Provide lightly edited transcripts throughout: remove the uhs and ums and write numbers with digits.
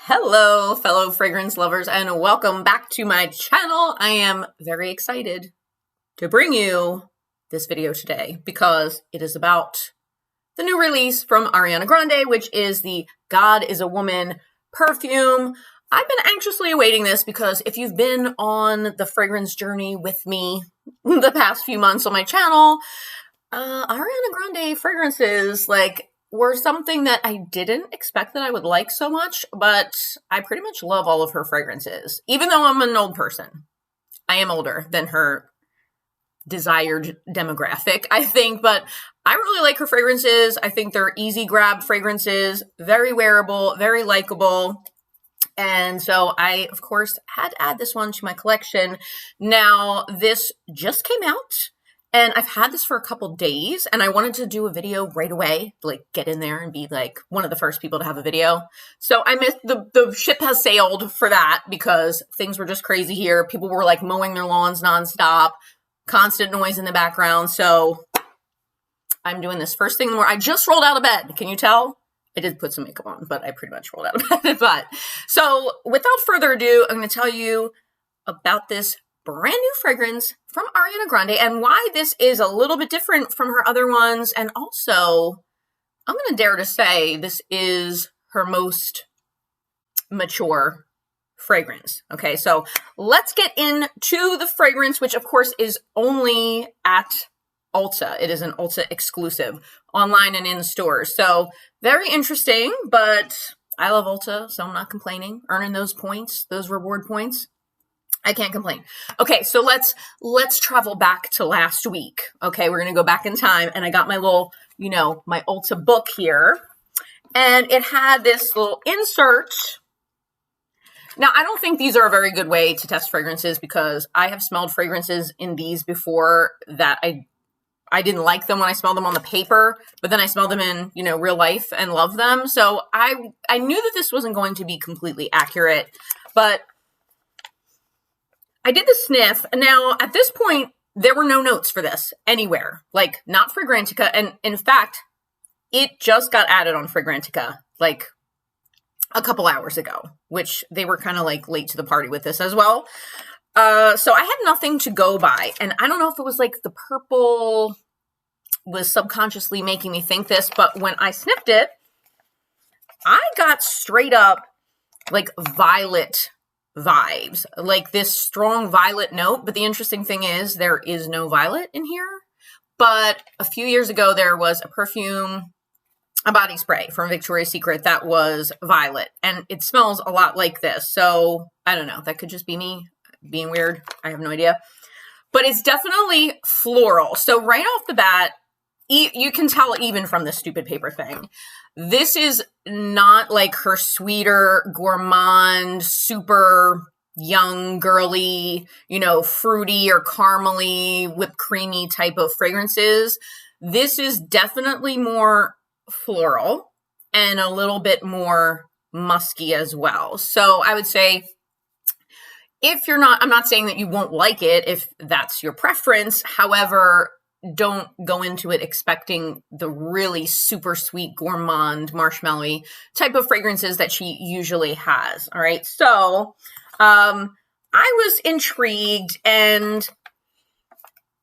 Hello, fellow fragrance lovers, and welcome back to my channel. I am very excited to bring you this video today because it is about the new release from Ariana Grande, which is the God is a Woman perfume. I've been anxiously awaiting this because if you've been on the fragrance journey with me the past few months on my channel, Ariana Grande fragrances, were something that I didn't expect that I would like so much, but I pretty much love all of her fragrances. Even though I'm an old person, I am older than her desired demographic, I think, but I really like her fragrances. I think they're easy grab fragrances, very wearable, very likable. And so I, of course, had to add this one to my collection. Now, this just came out. And I've had this for a couple days, and I wanted to do a video right away, get in there and be one of the first people to have a video. So I missed the ship has sailed for that because things were just crazy here. People were mowing their lawns nonstop, constant noise in the background. So I'm doing this first thing in the morning. I just rolled out of bed. Can you tell? I did put some makeup on, but I pretty much rolled out of bed. But so without further ado, I'm going to tell you about this brand new fragrance from Ariana Grande and why this is a little bit different from her other ones. And also, I'm going to dare to say this is her most mature fragrance. Okay, so let's get into the fragrance, which of course is only at Ulta. It is an Ulta exclusive online and in stores. So very interesting, but I love Ulta, so I'm not complaining. Earning those points, those reward points. I can't complain. Okay, so let's travel back to last week. Okay, we're going to go back in time, and I got my little, my Ulta book here, and it had this little insert. Now, I don't think these are a very good way to test fragrances because I have smelled fragrances in these before that I didn't like them when I smelled them on the paper, but then I smelled them in, real life and love them. So I knew that this wasn't going to be completely accurate, but I did the sniff. Now, at this point, there were no notes for this anywhere, not Fragrantica. And in fact, it just got added on Fragrantica, a couple hours ago, which they were kind of late to the party with this as well. So I had nothing to go by. And I don't know if it was the purple was subconsciously making me think this, but when I sniffed it, I got straight up violet vibes, this strong violet note. But the interesting thing is there is no violet in here. But a few years ago, there was a perfume, a body spray from Victoria's Secret that was violet, and it smells a lot like this. So I don't know, that could just be me being weird. I have no idea, but it's definitely floral. So right off the bat, you can tell even from the stupid paper thing, this is not her sweeter, gourmand, super young, girly, fruity or caramely, whipped creamy type of fragrances. This is definitely more floral and a little bit more musky as well. So I would say I'm not saying that you won't like it if that's your preference. However, don't go into it expecting the really super sweet, gourmand, marshmallowy type of fragrances that she usually has. All right. So, I was intrigued, and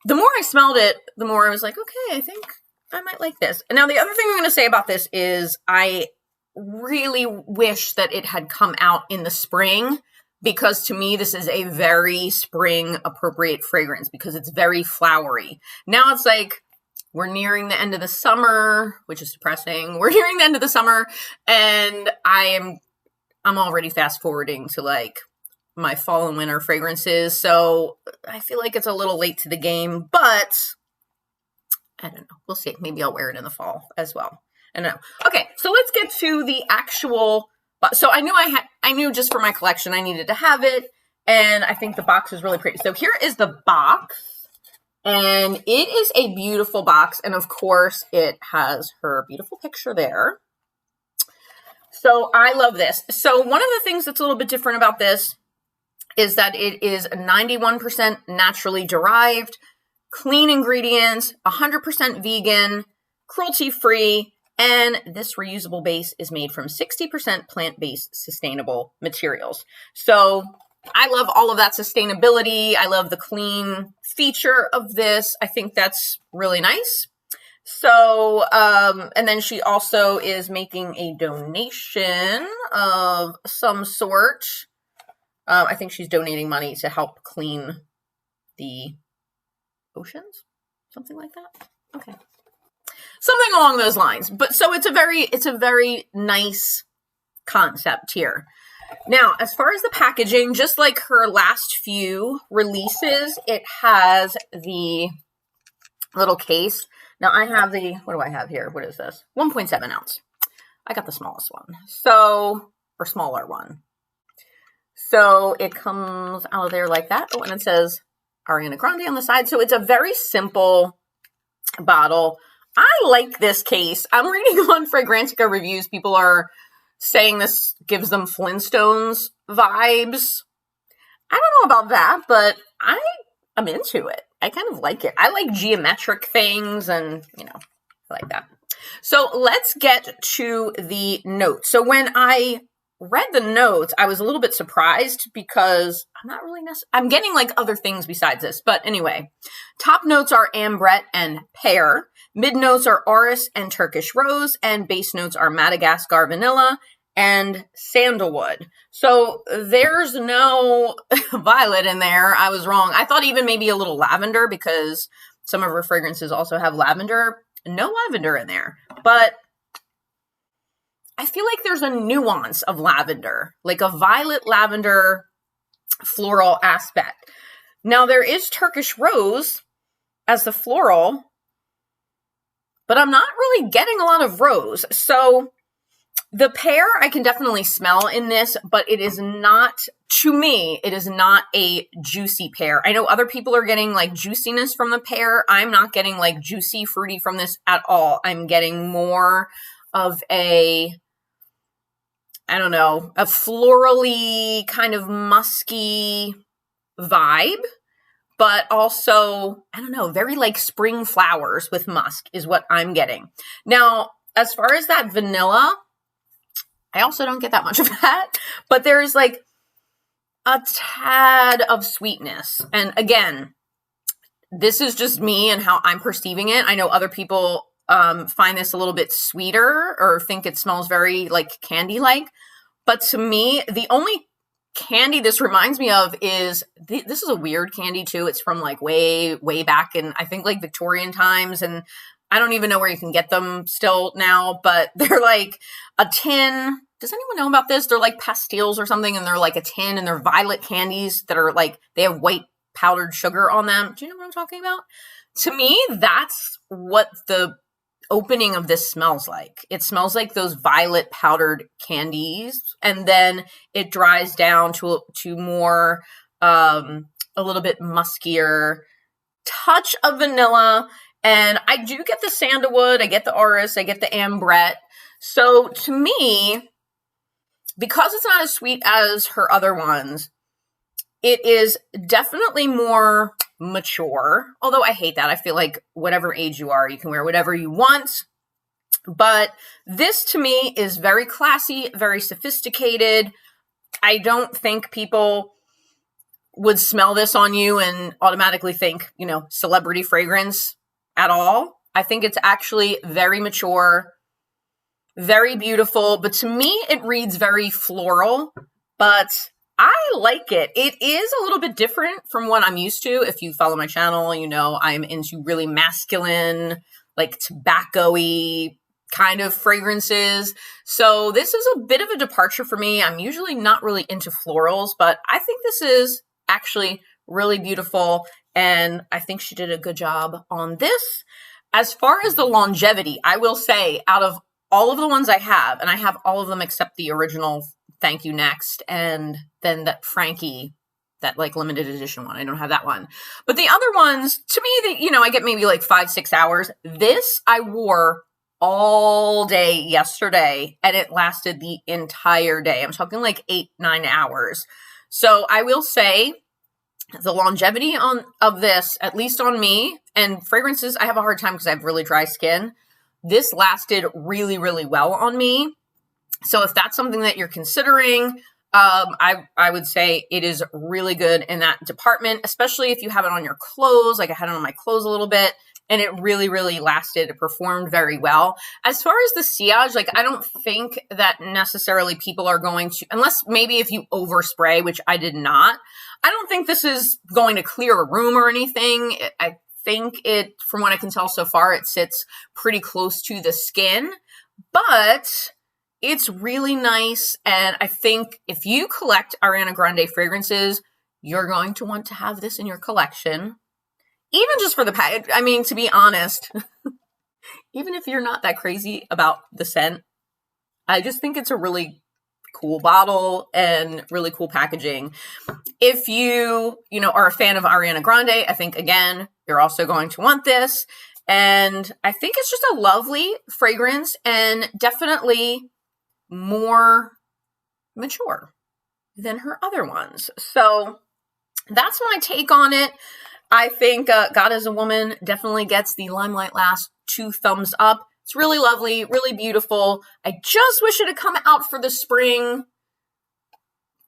the more I smelled it, the more I was like, okay, I think I might like this. And now the other thing I'm going to say about this is I really wish that it had come out in the spring, because to me, this is a very spring appropriate fragrance because it's very flowery. Now it's we're nearing the end of the summer, which is depressing. We're nearing the end of the summer, and I'm already fast forwarding to my fall and winter fragrances. So I feel it's a little late to the game, but I don't know. We'll see. Maybe I'll wear it in the fall as well. I don't know. Okay, so let's get to the actual. So I knew just for my collection, I needed to have it. And I think the box is really pretty. So here is the box, and it is a beautiful box. And of course it has her beautiful picture there. So I love this. So one of the things that's a little bit different about this is that it is 91% naturally derived, clean ingredients, 100% vegan, cruelty-free, And this reusable base is made from 60% plant-based sustainable materials. So I love all of that sustainability. I love the clean feature of this. I think that's really nice. So, and then she also is making a donation of some sort. I think she's donating money to help clean the oceans, something like that. Okay. Something along those lines. But so it's a very nice concept here. Now, as far as the packaging, just like her last few releases, it has the little case. Now I have the, what do I have here? What is this? 1.7 ounce. I got the smallest one. So, or smaller one. So it comes out of there like that. Oh, and it says Ariana Grande on the side. So it's a very simple bottle. I like this case. I'm reading on Fragrantica reviews. People are saying this gives them Flintstones vibes. I don't know about that, but I'm into it. I kind of like it. I like geometric things and, I like that. So let's get to the notes. So when I read the notes, I was a little bit surprised because I'm getting like other things besides this. But anyway, top notes are ambrette and pear. Mid notes are orris and Turkish rose. And base notes are Madagascar vanilla and sandalwood. So there's no violet in there. I was wrong. I thought even maybe a little lavender because some of her fragrances also have lavender. No lavender in there. But I feel like there's a nuance of lavender, like a violet lavender floral aspect. Now there is Turkish rose as the floral, but I'm not really getting a lot of rose. So the pear I can definitely smell in this, but it is not, to me, it is not a juicy pear. I know other people are getting like juiciness from the pear. I'm not getting like juicy, fruity from this at all. I'm getting more of a florally kind of musky vibe, but also, very like spring flowers with musk is what I'm getting. Now, as far as that vanilla, I also don't get that much of that, but there's like a tad of sweetness. And again, this is just me and how I'm perceiving it. I know other people find this a little bit sweeter or think it smells very like candy-like. But to me, the only candy this reminds me of is, this is a weird candy too. It's from like way, way back in, I think like Victorian times. And I don't even know where you can get them still now, but they're like a tin. Does anyone know about this? They're like pastilles or something, and they're like a tin, and they're violet candies that are like, they have white powdered sugar on them. Do you know what I'm talking about? To me, that's what the opening of this smells like. It smells like those violet powdered candies, and then it dries down to more, a little bit muskier touch of vanilla. And I do get the sandalwood, I get the orris, I get the ambrette. So to me, because it's not as sweet as her other ones, it is definitely more mature. Although I hate that. I feel like whatever age you are, you can wear whatever you want. But this to me is very classy, very sophisticated. I don't think people would smell this on you and automatically think, celebrity fragrance at all. I think it's actually very mature, very beautiful, but to me, it reads very floral, but I like it. It is a little bit different from what I'm used to. If you follow my channel, I'm into really masculine, like tobacco-y kind of fragrances. So this is a bit of a departure for me. I'm usually not really into florals, but I think this is actually really beautiful. And I think she did a good job on this. As far as the longevity, I will say out of all of the ones I have, and I have all of them except the original Thank You Next, and then that Frankie, that like limited edition one. I don't have that one. But the other ones, to me, I get maybe like 5-6 hours. This I wore all day yesterday, and it lasted the entire day. I'm talking like 8-9 hours. So I will say the longevity of this, at least on me, and fragrances, I have a hard time because I have really dry skin. this lasted really, really well on me. So if that's something that you're considering, I would say it is really good in that department, especially if you have it on your clothes. Like I had it on my clothes a little bit, and it really, really lasted. It performed very well. As far as the sillage, like I don't think that necessarily people are going to, unless maybe if you overspray, which I did not, I don't think this is going to clear a room or anything. I think it, from what I can tell so far, it sits pretty close to the skin, but it's really nice. And I think if you collect Ariana Grande fragrances, you're going to want to have this in your collection. Even just for the package. I mean, to be honest, even if you're not that crazy about the scent, I just think it's a really cool bottle and really cool packaging. If you are a fan of Ariana Grande, I think, again, you're also going to want this. And I think it's just a lovely fragrance and definitely more mature than her other ones. So that's my take on it. I think God is a Woman definitely gets the Limelight Last 2 thumbs up. It's really lovely, really beautiful. I just wish it had come out for the spring,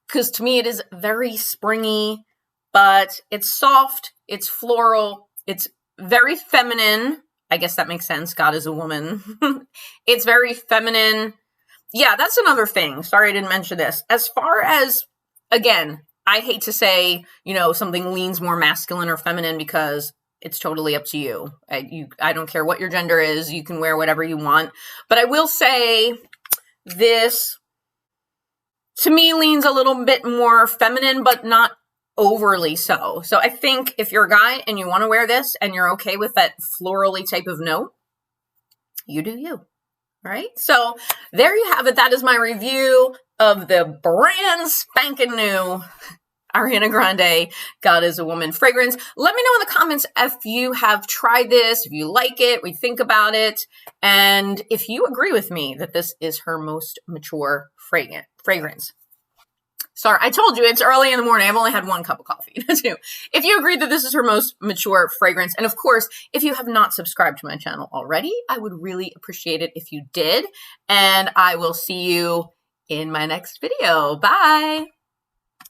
because to me it is very springy, but it's soft, it's floral, it's very feminine. I guess that makes sense. God is a Woman. It's very feminine. Yeah, that's another thing. Sorry I didn't mention this. As far as, again, I hate to say, something leans more masculine or feminine because it's totally up to you. I don't care what your gender is. You can wear whatever you want. But I will say this, to me, leans a little bit more feminine, but not overly so. So I think if you're a guy and you want to wear this and you're okay with that florally type of note, you do you. All right, so there you have it. That is my review of the brand spanking new Ariana Grande God is a Woman fragrance. Let me know in the comments if you have tried this, if you like it, what you think about it, and if you agree with me that this is her most mature fragrance. Sorry, I told you it's early in the morning. I've only had 1 cup of coffee. If you agree that this is her most mature fragrance, and of course, if you have not subscribed to my channel already, I would really appreciate it if you did. And I will see you in my next video. Bye.